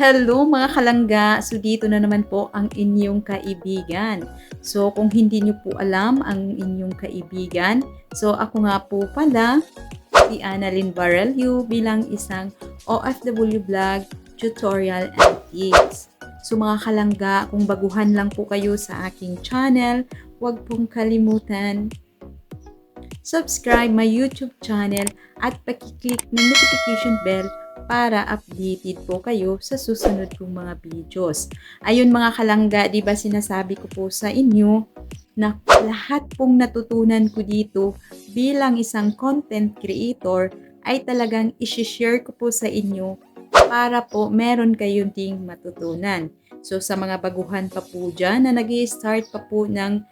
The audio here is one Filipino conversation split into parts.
Hello mga kalangga! So dito na naman po ang inyong kaibigan. So kung hindi nyo po alam ang inyong kaibigan, so ako nga po pala si Annalyn Barelio bilang isang OFW vlog, tutorial and tips. So mga kalangga, kung baguhan lang po kayo sa aking channel, huwag pong kalimutan subscribe my YouTube channel at pakiclick ng notification bell para updated po kayo sa susunod kong mga videos. Ayun mga kalangga, di ba sinasabi ko po sa inyo na lahat pong natutunan ko dito bilang isang content creator ay talagang isi-share ko po sa inyo para po meron kayong ding matutunan. So sa mga baguhan pa po dyan na nag-i-start pa po ng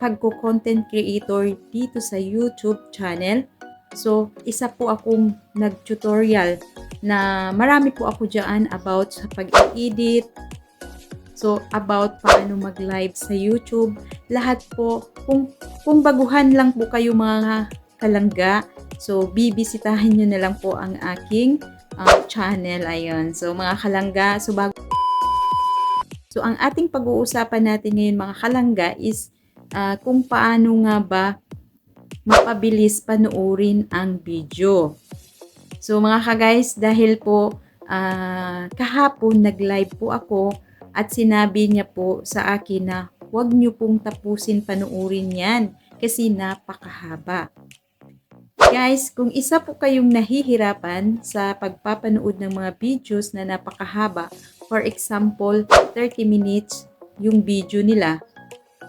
pagko-content creator dito sa YouTube channel. So isa po akong nag-tutorial na marami po ako dyan about sa pag-edit. So about paano mag-live sa YouTube. Lahat po, kung baguhan lang po kayo mga kalangga, so bibisitahin nyo na lang po ang aking channel. Ayun. So mga kalangga, So ang ating pag-uusapan natin ngayon mga kalangga is kung paano nga ba mapabilis panoorin ang video. So mga ka-guys, dahil po kahapon nag-live po ako at sinabi niya po sa akin na huwag niyo pong tapusin panoorin yan kasi napakahaba. Guys, kung isa po kayong nahihirapan sa pagpapanood ng mga videos na napakahaba, for example, 30 minutes yung video nila.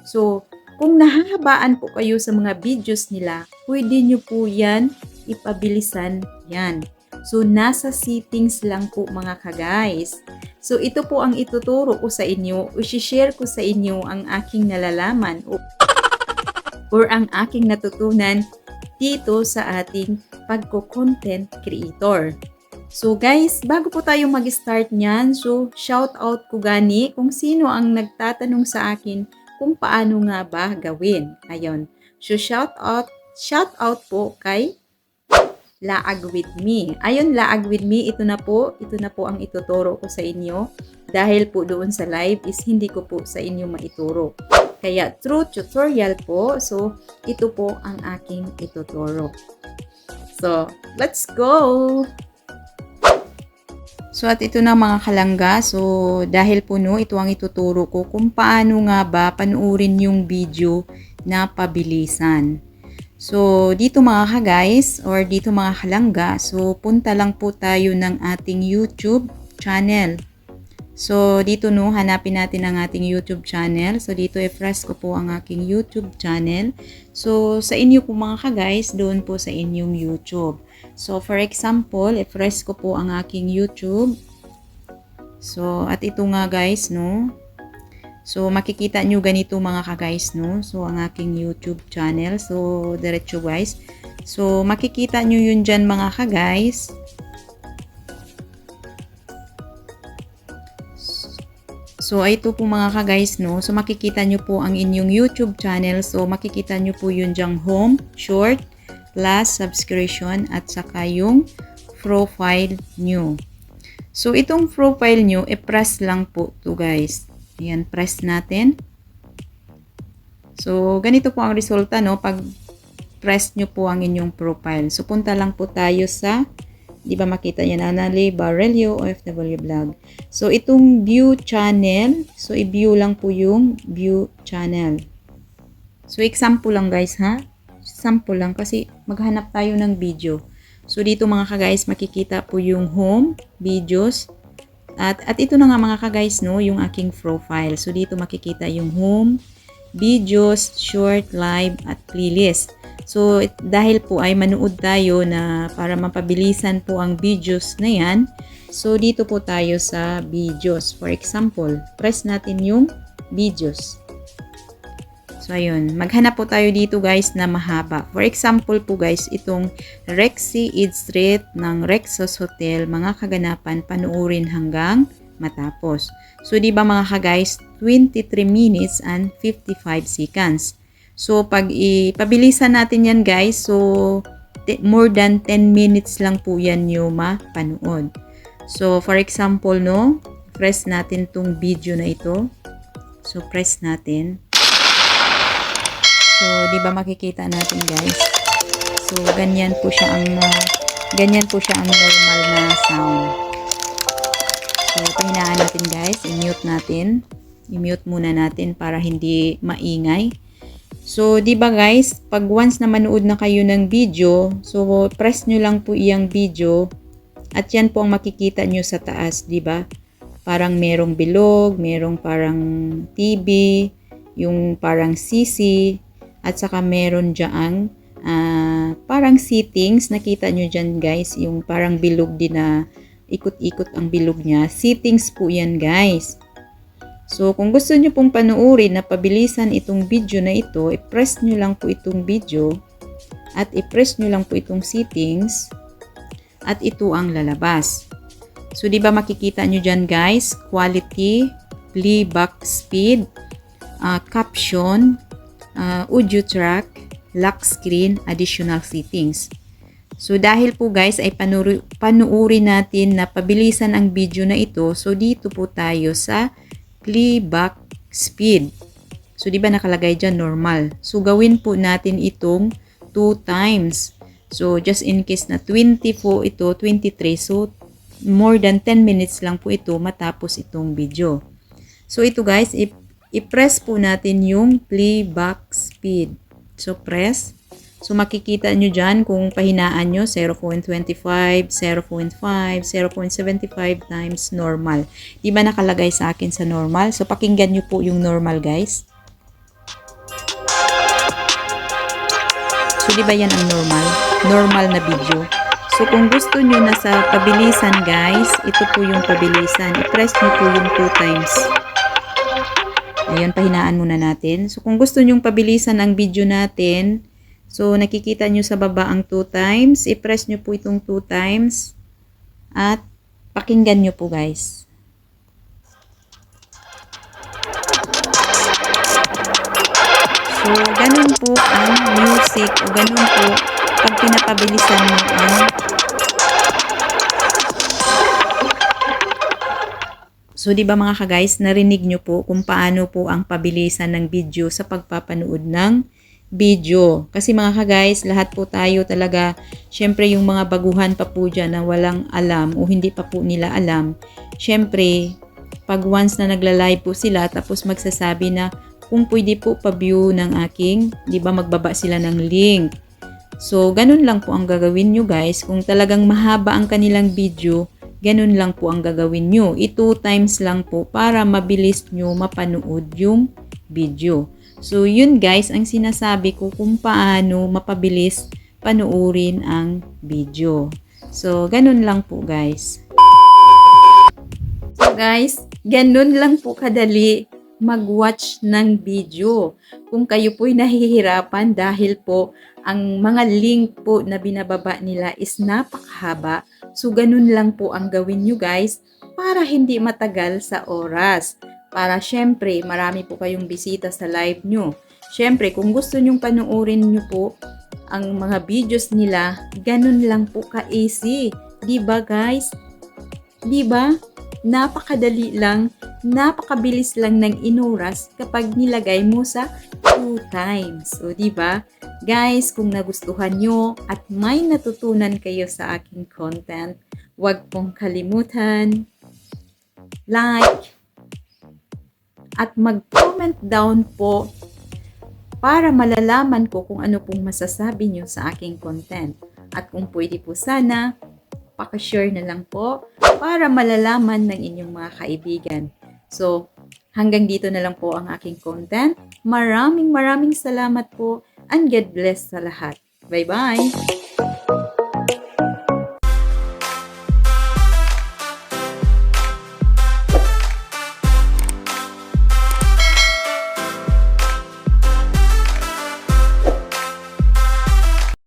So, kung nahahabaan po kayo sa mga videos nila, pwede nyo po yan ipabilisan yan. So, nasa settings lang po mga ka-guys. So, ito po ang ituturo ko sa inyo, i-share ko sa inyo ang aking nalalaman or ang aking natutunan dito sa ating pagko-content creator. So guys, bago po tayo mag-start niyan, so shout out ko gani kung sino ang nagtatanong sa akin kung paano nga ba gawin. Ayun. So shout out po kay Laag with me. Ayun, Laag with me, ito na po ang ituturo ko sa inyo. Dahil po doon sa live is hindi ko po sa inyo maituro. Kaya through tutorial po, so ito po ang aking ituturo. So, let's go! So, at ito na mga kalangga. So, dahil po no, ito ang ituturo ko kung paano nga ba panuorin yung video na pabilisan. So, dito mga ka-guys, or dito mga kalangga, so punta lang po tayo ng ating YouTube channel. So, dito no, hanapin natin ang ating YouTube channel. So, dito i-press ko po ang aking YouTube channel. So, sa inyo po mga ka-guys, doon po sa inyong YouTube. So, for example, i-press ko po ang aking YouTube. So, at ito nga guys, no. So, makikita nyo ganito mga ka-guys, no. So, ang aking YouTube channel. So, diretso guys. So, makikita nyo yun dyan mga ka-guys. So, ito po mga ka-guys, no. So, makikita nyo po ang inyong YouTube channel. So, makikita nyo po yun dyang home, short, last, subscription, at saka yung profile nyo. So, itong profile nyo, i-press lang po to guys. Ayan, press natin. So, ganito po ang resulta, no. Pag press nyo po ang inyong profile. So, punta lang po tayo sa di ba makita yan, Annalyn Barelio OFW Vlog. So, itong view channel. So, i-view lang po yung view channel. So, example lang guys ha. Sample lang kasi maghanap tayo ng video. So, dito mga ka-guys, makikita po yung home, videos. At ito na nga mga ka-guys, no, yung aking profile. So, dito makikita yung home, videos, short, live, at playlist. So, dahil po ay manood tayo na para mapabilisan po ang videos na yan, so dito po tayo sa videos. For example, press natin yung videos. So, ayun. Maghanap po tayo dito guys na mahaba. For example po guys, itong Rexy Eid Street ng Rexos Hotel, mga kaganapan, panuorin hanggang matapos. So, di ba mga ka-guys, 23 minutes and 55 seconds. So, pag ipabilisan natin yan guys, so more than 10 minutes lang po yan yung mapanood. So, for example, no, press natin tong video na ito. So, press natin. So, di ba makikita natin, guys? So, ganyan po siya ang normal na sound. So, pahinaan natin, guys. I-mute natin. I-mute muna natin para hindi maingay. So, di ba guys, pag once na manood na kayo ng video, so press nyo lang po iyang video at yan po ang makikita nyo sa taas, di ba? Parang merong bilog, merong parang TV, yung parang CC, at saka meron dyan parang settings. Nakita nyo dyan guys, yung parang bilog din na ikot-ikot ang bilog niya. Settings po yan guys. So, kung gusto nyo pong panuorin na pabilisan itong video na ito, i-press nyo lang po itong video at i-press nyo lang po itong settings at ito ang lalabas. So, di ba makikita nyo dyan guys, quality, playback speed, caption, audio track, lock screen, additional settings. So, dahil po guys ay panuorin natin na pabilisan ang video na ito, so dito po tayo sa playback speed. So, di ba nakalagay dyan normal. So, gawin po natin itong 2 times. So, just in case na 20 po ito, 23. So, more than 10 minutes lang po ito matapos itong video. So, ito guys, i-press po natin yung playback speed. So, press. So, makikita nyo dyan kung pahinaan nyo, 0.25, 0.5, 0.75 times normal. Di ba nakalagay sa akin sa normal? So, pakinggan nyo po yung normal, guys. So, di ba yan ang normal? Normal na video. So, kung gusto nyo na sa pabilisan, guys, ito po yung pabilisan. I-press nyo po yung 2 times. Ayan, pahinaan muna natin. So, kung gusto nyo pabilisan ang video natin, so, nakikita nyo sa baba ang 2 times. I-press nyo po itong 2 times. At pakinggan nyo po guys. So, ganun po ang music o ganun po pag pinapabilisan mo ang So, di ba mga ka-guys, narinig nyo po kung paano po ang pabilisan ng video sa pagpapanood ng video. Kasi mga ka-guys, lahat po tayo talaga, syempre yung mga baguhan pa po dyan na walang alam o hindi pa po nila alam, syempre, pag once na nagla-live po sila, tapos magsasabi na kung pwede po pa-view ng aking, di ba magbaba sila ng link. So, ganun lang po ang gagawin nyo guys. Kung talagang mahaba ang kanilang video, ganun lang po ang gagawin nyo. 2 times lang po para mabilis nyo mapanood yung video. So, yun guys, ang sinasabi ko kung paano mapabilis panuorin ang video. So, ganun lang po guys. So guys, ganun lang po kadali mag-watch ng video. Kung kayo po'y nahihirapan dahil po ang mga link po na binababa nila is napakahaba. So, ganun lang po ang gawin nyo guys para hindi matagal sa oras. Para syempre, marami po kayong bisita sa live nyo. Syempre, kung gusto nyong panuorin nyo po ang mga videos nila, ganun lang po ka-easy. Diba guys? Diba? Napakadali lang, napakabilis lang ng inoras kapag nilagay mo sa 2 times. So, diba? Guys, kung nagustuhan nyo at may natutunan kayo sa aking content, huwag pong kalimutan, like, at mag-comment down po para malalaman ko kung ano pong masasabi nyo sa aking content. At kung pwede po sana, pakishare na lang po para malalaman ng inyong mga kaibigan. So, hanggang dito na lang po ang aking content. Maraming salamat po and God bless sa lahat. Bye-bye!